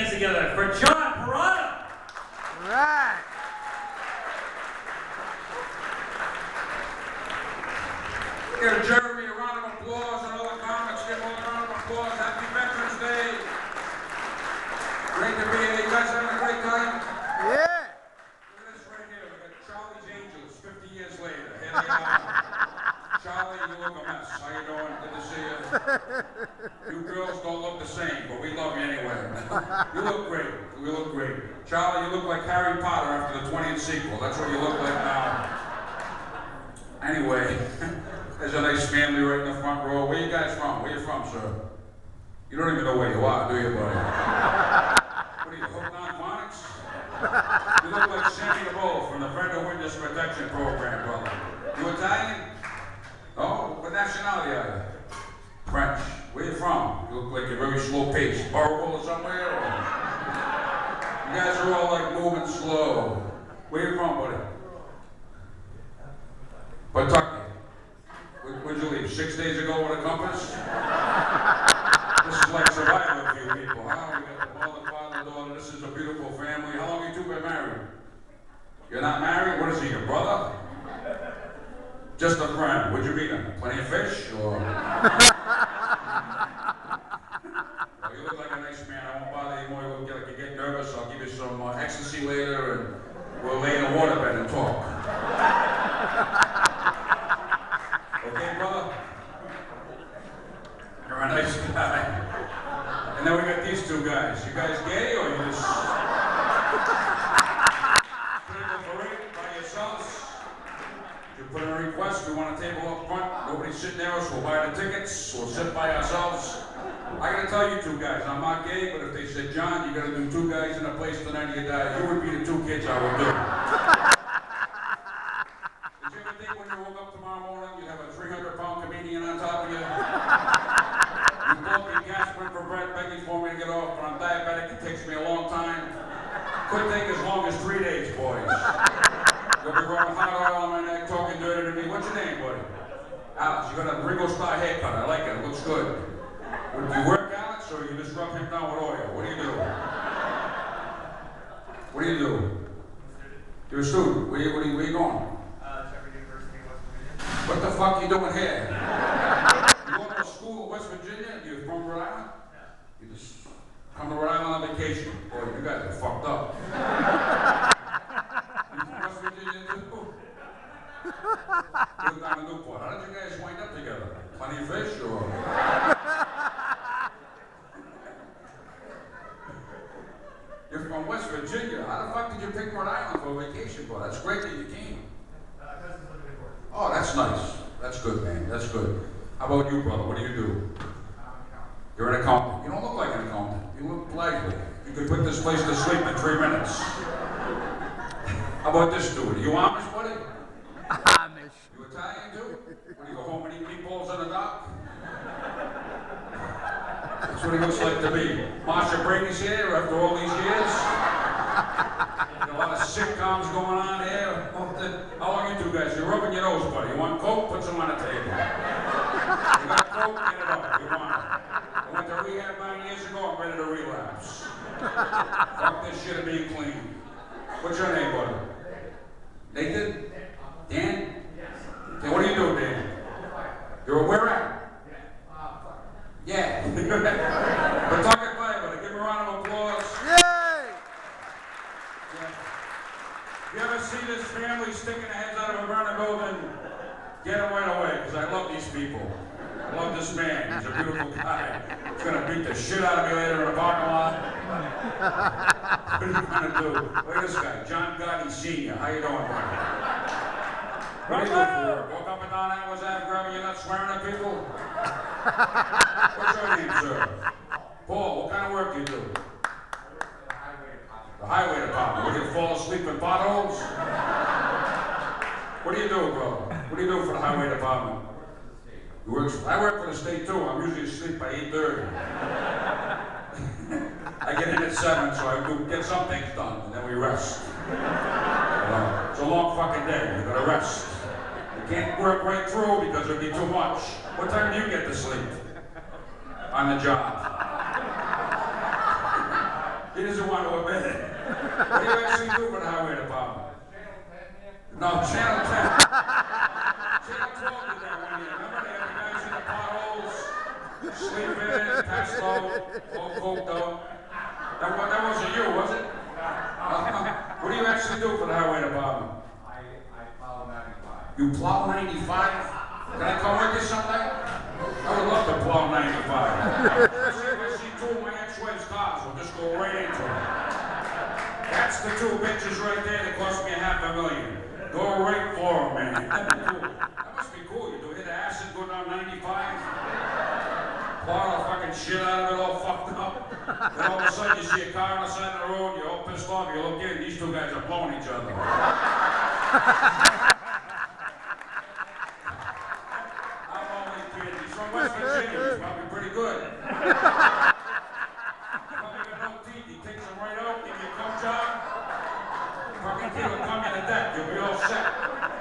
hands together for John Parada. All right. Give Jeremy a round of applause and all the comics. Give him a round of applause. Happy Veterans Day. Great to be here. You guys having a great time? Yeah. Look at this right here. We got Charlie's Angels 50 years later. Here they are. Charlie, you look a mess. How you doing? Good to see you. You girls don't look the same, but we love you anyway. You look great. You look great. Charlie, you look like Harry Potter after the 20th sequel. That's what you look like now. Anyway, there's a nice family right in the front row. Where you guys from? Where you from, sir? You don't even know where you are, do you, buddy? What are you, hooked on phonics? You look like Sammy the Bull from the Federal Witness Protection Program, brother. You Italian? Oh, what nationality are you? French. Where you from? You look like you're very slow paced. Horrible or somewhere? Or... You guys are all like moving slow. Where you from, buddy? Kentucky. Where'd you leave? 6 days ago with a compass? This is like survival for you people, huh? We got the mother, father, daughter. This is a beautiful family. How long have you two been married? You're not married? What is he, your brother? Just a friend. Where'd you meet him? Plenty of fish? Or... Well, you look like a nice man. I won't bother you more. You look like you get nervous. I'll give you some ecstasy later, and we'll lay in a waterbed and talk. Okay, brother? You're a nice guy. And then we got these two guys. You guys gay, or you just... by yourselves? You put in a request, we want a table up front. Nobody's sitting there, so we'll buy the tickets. We'll sit by ourselves. I gotta tell you two guys, I'm not gay, but if they said, John, you gotta do two guys in a place tonight, you die, you would be the two kids I would do. Did you ever think when you woke up tomorrow morning, you'd have a 300-pound comedian on top of you? You both be gasping for breath, begging for me to get off, but I'm diabetic, it takes me a long time. Could take as long as 3 days, boys. You'll be rubbing hot oil on my neck, talking dirty to me. What's your name, buddy? Alex, you got a Ringo Starr haircut. I like it. It looks good. Do you work, Alex, or you just rub him down with oil? What do you do? What do you do? You're a student. Where you going? Shepherd University, West Virginia. What the fuck are you doing here? You going to school in West Virginia? You from Rhode Island? Yeah. You just come to Rhode Island on vacation. Boy, you guys are fucked up. West Virginia too? Live down in Newport. How did you guys wind up together? Plenty of fish, or? You're from West Virginia. How the fuck did you pick Rhode Island for a vacation, bro? That's great that you came. Cousins live in Newport. Oh, that's nice. That's good, man. That's good. How about you, brother? What do you do? You're an accountant. You don't look like an accountant. You look lively. You could put this place to sleep in 3 minutes. How about this dude? Are you Amish, buddy? Amish. You Italian too? When you go home and eat meatballs on the dock? That's what he looks like to me. Marsha Brady's here after all these years. A lot of sitcoms going on here. How long you two guys? You're rubbing your nose, buddy. You want Coke? Put some on the table. You got Coke? Get it up. You want it. I went to rehab 9 years ago. I'm ready to relapse. Fuck this shit of being clean. What's your name, buddy? Nathan? Dan? Okay, what do you do, Dan? You're a where at? Yeah. Pawtucket Fire, buddy. Give him a round of applause. Yay! Yeah. You ever see this family sticking their heads out of a burning building? Get them right away, because I love these people. I love this man. He's a beautiful guy. He's going to beat the shit out of me later in the parking lot. What are you going to do? Look at this guy, John Gotti Sr. How you doing, buddy? What do you do for work? Walk up and down Atlas Ave grabbing you, not swearing at people? What's your name, sir? Paul, what kind of work do you do? The highway department. What, do you fall asleep in potholes? What do you do, bro? What do you do for the highway department? You work, I work for the state too. I'm usually asleep by 8:30. I get in at 7, so I do get some things done, and then we rest. It's a long fucking day. You gotta rest. You can't work right through because it'd be too much. What time do you get to sleep? On the job. What do you actually do for the highway department? No, Channel 10. Channel 12 did that one year. Remember they had the guys in the potholes, sleeping, passed out, all coked out. That wasn't you, was it? What do you actually do for the highway department? I plow 95. You plow 95? Can I come with you someday? I would love to plow 95. If I see two of my ex-wife's cars, we'll just go right into them. That's the two bitches right there that cost me $500,000. Go right for them, man. That'd be cool. That must be cool. You do hit acid, go down 95, plow the fucking shit out of it, all fucked up. Then all of a sudden you see a car on the side of the road, you're all pissed off, you look in, these two guys are blowing each other. I'm only kidding. He's from West Virginia. He's probably pretty good. Probably got no teeth. He takes them right out, give you a cum job. Fucking kid will come in the deck. You'll be all set.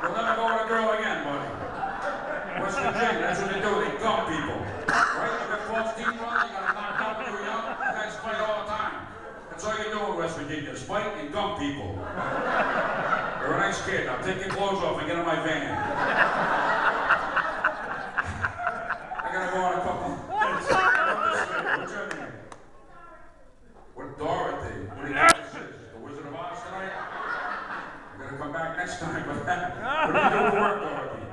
You'll never go with a girl again, buddy. West Virginia, that's what they do. They gum people. Right? You got false teeth, brother. You got to knock out when you're young. You guys fight all the time. That's all you do in West Virginia. Is fight and gum people. You're a nice kid. Now take your clothes off and get in my van. I gotta go on a couple. What's your name? What, Dorothy? What do you think this is? The Wizard of Oz tonight? You gotta come back next time. What do you do for work, Dorothy?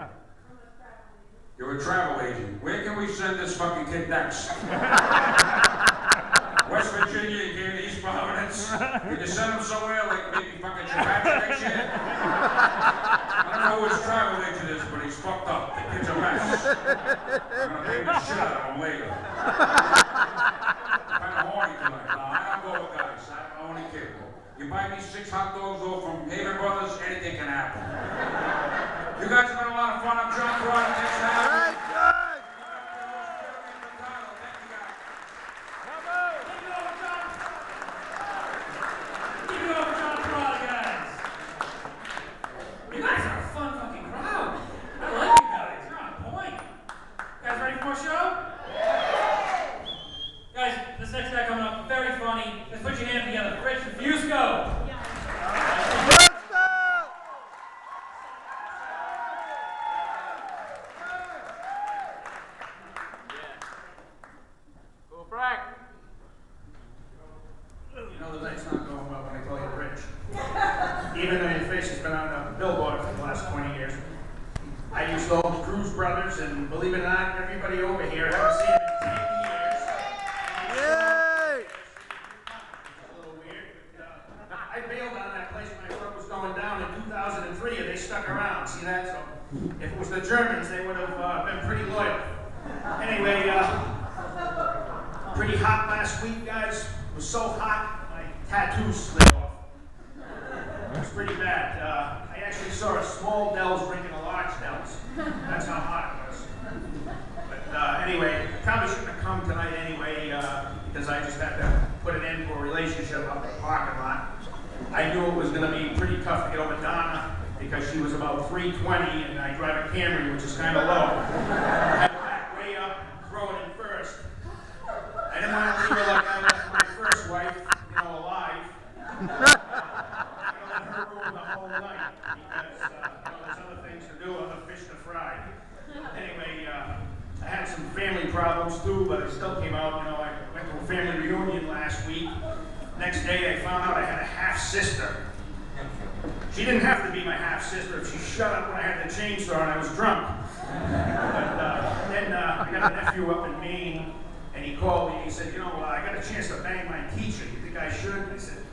You're a travel agent. Where can we send this fucking kid next? West Virginia, you came to East Providence. Can you send him somewhere like maybe fucking Chicago next year? I don't know who his travel agent is, but he's fucked up. The kid's a mess. I'm gonna pay the shit out of him later. I'm kinda horny tonight. No, I don't go with guys. I'm only kid. You buy me 6 hot dogs though from Haven Brothers, anything can happen. You guys have been a lot of fun. I'm John Providence. Thanks for having me. You guys are a fun fucking crowd. I like you guys. You're on point. You guys ready for a show? Guys, this next guy coming up, very funny. Let's put your hands together. Rich Fusco. Go Frank. You know the night's not going well when I call you Rich. Even though your face has been on a billboard for the last 20 years. I used to own the Cruz Brothers, and believe it or not, everybody over here haven't seen him in 10 years. Yay! It's a little weird, but I bailed on that place when my work was going down in 2003, and they stuck around. See that? So if it was the Germans, they would have been pretty loyal. Anyway, pretty hot last week, guys. It was so hot, my tattoos slid off. It was pretty bad. I actually saw a small Dells drinking a large Dells. That's how hot it was. But anyway, I probably shouldn't have come tonight anyway, because I just had to put an end to a relationship up in the parking lot. I knew it was going to be pretty tough to get over Donna because she was about 320 and I drive a Camry, which is kind of low. I had to back way up, throw it in first. I didn't want to leave her like I left my first wife, alive. I'm going to let her ruin the whole night because there's other things to do, other fish to fry. Anyway, I had some family problems too, but it still came out. I went to a family reunion last week. Next day, I found out I had a half-sister. She didn't have to be my half-sister if she shut up when I had the chainsaw and I was drunk. But then I got a nephew up in Maine, and he called me and he said, I got a chance to bang my teacher. You think I should? I said,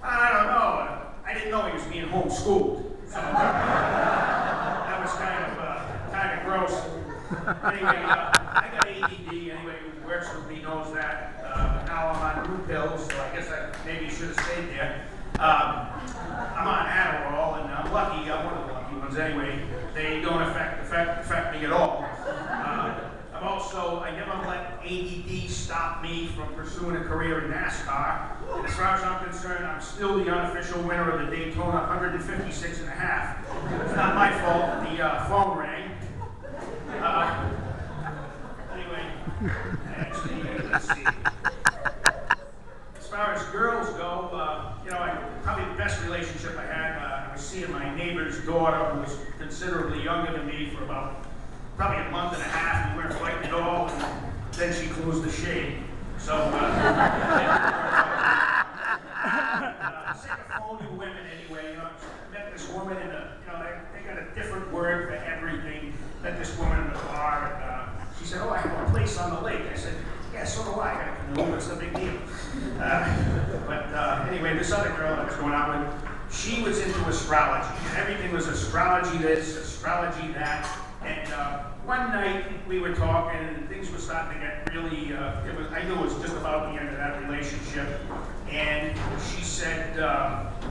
I don't know. I didn't know he was being homeschooled. So that was kind of gross. Anyway, I got ADD. Anybody who works with me knows that. Now I'm on blue pills, so I guess I maybe should have stayed there. I'm on Adderall, and I'm lucky. I'm one of the lucky ones anyway. They don't affect me at all. I never let ADD stop me from pursuing a career in NASCAR. And as far as I'm concerned, I'm still the unofficial winner of the Daytona 156 and a half. It's not my fault the phone rang. Anyway, actually, let's see. As far far as girls go, probably the best relationship I had, I was seeing my neighbor's daughter, who was considerably younger than me, for about probably a month and a half. We weren't fighting at all, and then she closed the shade. So, sick of phony women anyway. Met this woman in they got a different word for everything. Met this woman in the bar, and she said, "Oh, I have a place on the lake." I said, "Yeah, so do I. I got a canoe. What's the big deal?" Anyway, this other girl I was going out with, she was into astrology. Everything was astrology this, astrology that. And one night we were talking, and things were starting to get really. I knew it was just about the end of that relationship. And she said,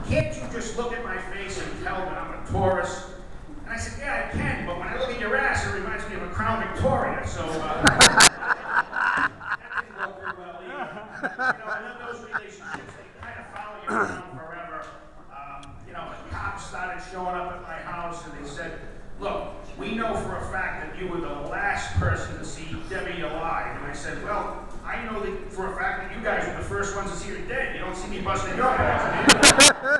"Can't you just look at my face and tell that I'm a Taurus?" And I said, "Yeah, I can, but when I look at your ass, it reminds me of a Crown Victoria." So that didn't go very well either. I love those relationships. They kind of follow you around forever. The cops started showing up at my house, and they said, "Look, we know for a fact that you were the last person to see Debbie alive." And I said, "Well, I know that for a fact that you guys were the first ones to see her dead. You don't see me busting your ass." Anyway,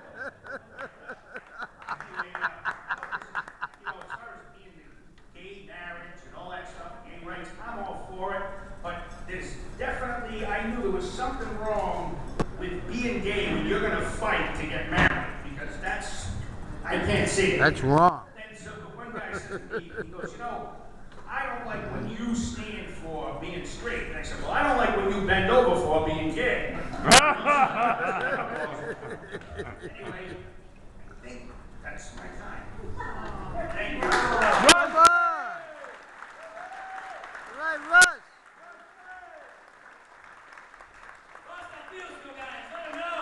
as far as being the gay marriage and all that stuff, gay rights, I'm all for it. But there's definitely, I knew there was something wrong with being gay when you're going to fight to get married. Because I can't see it. That's wrong. And so the one guy said to me, he goes, "I don't like when you stand for being straight." And I said, "Well, I don't like when you bend over for being gay." Anyway, I think that's my time. Thank you. Bravo! Right, Russ. Lost that feels good, guys. Let them know.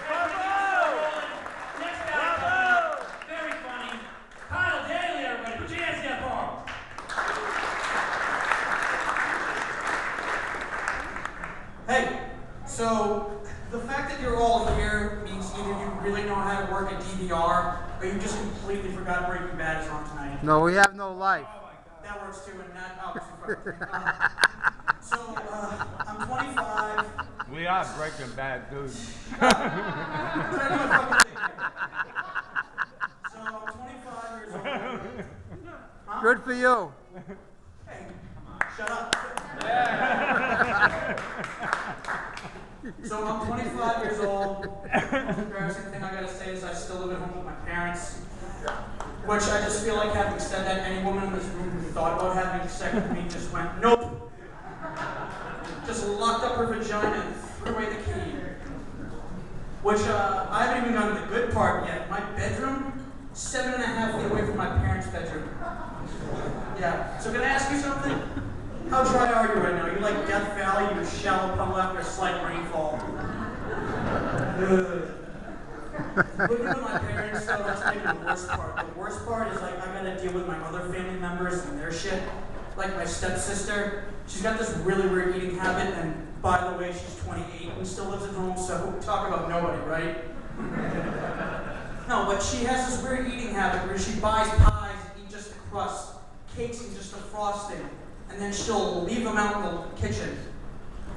Bravo! Next guy, very funny. Kyle Daly, everybody. Put your hands together for him. Hey, so the fact that you're all here means either you really know how to work a DVR, or you just completely forgot Breaking Bad is on tonight. No, we have no life. That works too, and that So, I'm 25. We are Breaking Bad, dude. So, I'm 25 years old. Huh? Good for you. Hey, shut up. So I'm 25 years old. The most embarrassing thing I gotta say is I still live at home with my parents. Which I just feel like, having said that, any woman in this room who thought about having sex with me just went, nope. Just locked up her vagina and threw away the key. Which I haven't even gotten to the good part yet. My bedroom, 7.5 feet away from my parents' bedroom. Yeah. So can I ask you something? How dry are you right now? You like Death Valley, you shallow puddle after a slight rainfall. Living with my parents, though, that's maybe the worst part. The worst part is, like, I gotta deal with my other family members and their shit. Like my stepsister, she's got this really weird eating habit, and by the way, she's 28 and still lives at home, so talk about nobody, right? No, but she has this weird eating habit where she buys pies and eat just the crust, cakes and just the frosting, and then she'll leave them out in the kitchen.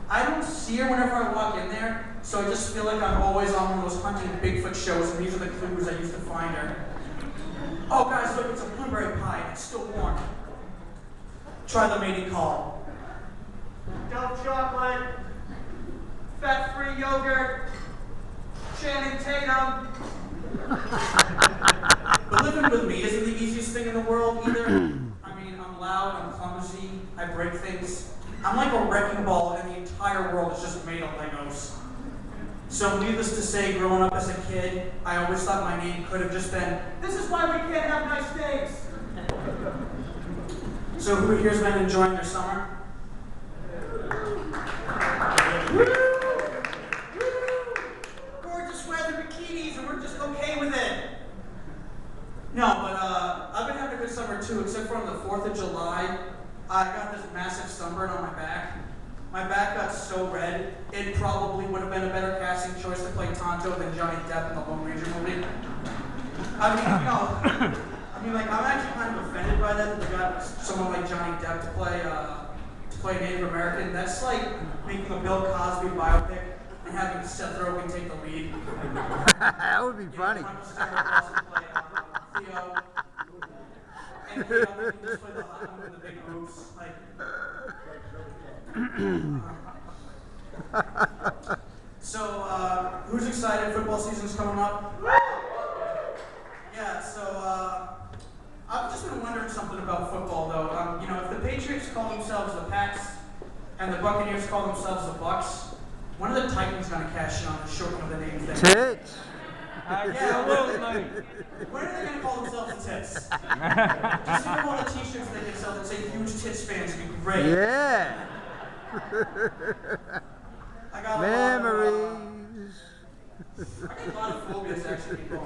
I don't see her whenever I walk in there, so I just feel like I'm always on one of those hunting Bigfoot shows, and these are the clues I used to find her. Oh guys, look, it's a blueberry pie, and it's still warm. Try the mating call. Dark chocolate, fat-free yogurt, Channing Tatum. But living with me isn't the easiest thing in the world either. I mean, I'm loud, I'm clumsy, I break things. I'm like a wrecking ball, and the entire world is just made of Legos. So needless to say, growing up as a kid, I always thought my name could have just been, "This is why we can't have nice days." So who here's been enjoying their summer? Woo! Woo! Gorgeous weather, bikinis, and we're just okay with it. No, but I've been having a good summer too, except for on the 4th of July, I got this massive sunburn on my back. My back got so red, it probably would have been a better casting choice to play Tonto than Johnny Depp in the Lone Ranger movie. I mean, like, I'm actually kind of offended by that they got someone like Johnny Depp to play Native American. That's like making a Bill Cosby biopic and having Seth Rogen take the lead. That would be funny. Michael Cera also play Theo. And Theo, they can just play the hot one with the big boobs. Like, so, who's excited? Football season's coming up. Yeah, so I've just been wondering something about football, though. You know, if the Patriots call themselves the Pats and the Buccaneers call themselves the Bucks, when are the Titans going to cash in on the shortening of the name thing? Tits. Absolutely. When are they going to call themselves the Tits? Just think of all the T-shirts they could sell that say "Huge Tits Fans" would be great. Yeah. I got a Memories. I got a lot of phobias, actually, people.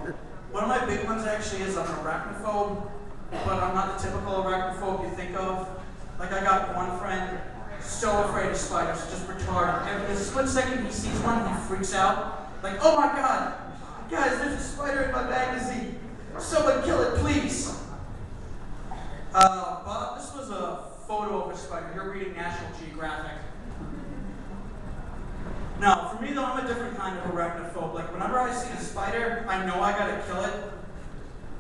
One of my big ones actually is I'm an arachnophobe, but I'm not the typical arachnophobe you think of. Like, I got one friend so afraid of spiders, just retarded. And in a split second he sees one, he freaks out. Like, oh my god, guys, there's a spider in my magazine. Someone kill it, please. Bob, this was a photo of a spider. You're reading National Geographic. No, for me though, I'm a different kind of arachnophobe. Like, whenever I see a spider, I know I gotta kill it,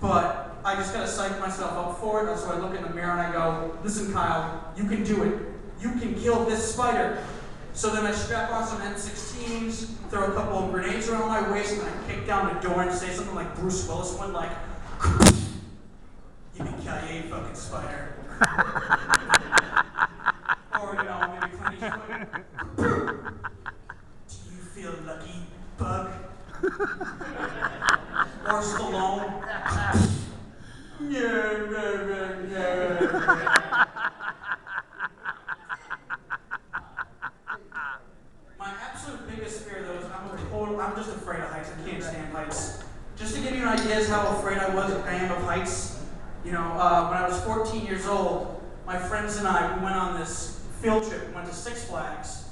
but I just gotta psych myself up for it. So I look in the mirror and I go, listen, Kyle, you can do it. You can kill this spider. So then I strap on some M16s, throw a couple of grenades around my waist, and I kick down the door and say something like Bruce Willis would, like, yippee-ki-yay, fucking spider. Or, you know, maybe Clint Eastwood. Do you feel lucky, bug? Or Stallone. My absolute biggest fear, though, is I'm just afraid of heights. I can't stand heights. Just to give you an idea of how afraid I am of heights, you know, when I was 14 years old, my friends and I, we went on this field trip. We went to Six Flags.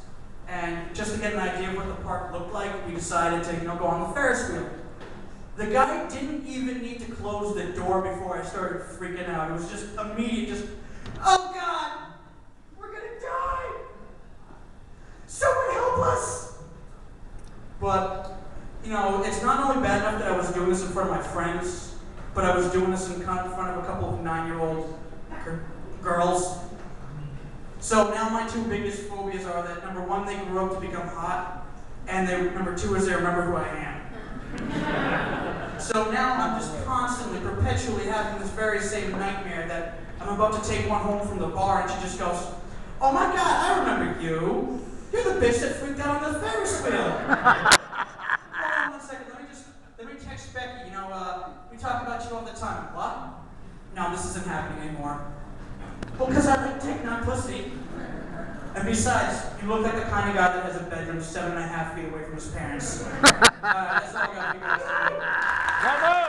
And just to get an idea of what the park looked like, we decided to, go on the Ferris wheel. The guy didn't even need to close the door before I started freaking out. It was just immediate, oh God, we're gonna die. Someone help us. But, it's not only bad enough that I was doing this in front of my friends, but I was doing this in front of a couple of 9-year-old girls. So now my two biggest phobias are that, number one, they grew up to become hot, and number two is they remember who I am. So now I'm just constantly, perpetually having this very same nightmare that I'm about to take one home from the bar, and she just goes, oh my God, I remember you. You're the bitch that freaked out on the Ferris wheel. Hold on 1 second, let me text Becky, we talk about you all the time. What? No, this isn't happening anymore. Well, because I like taking on pussy. And besides, you look like the kind of guy that has a bedroom 7.5 feet away from his parents. That's all I got for you guys today.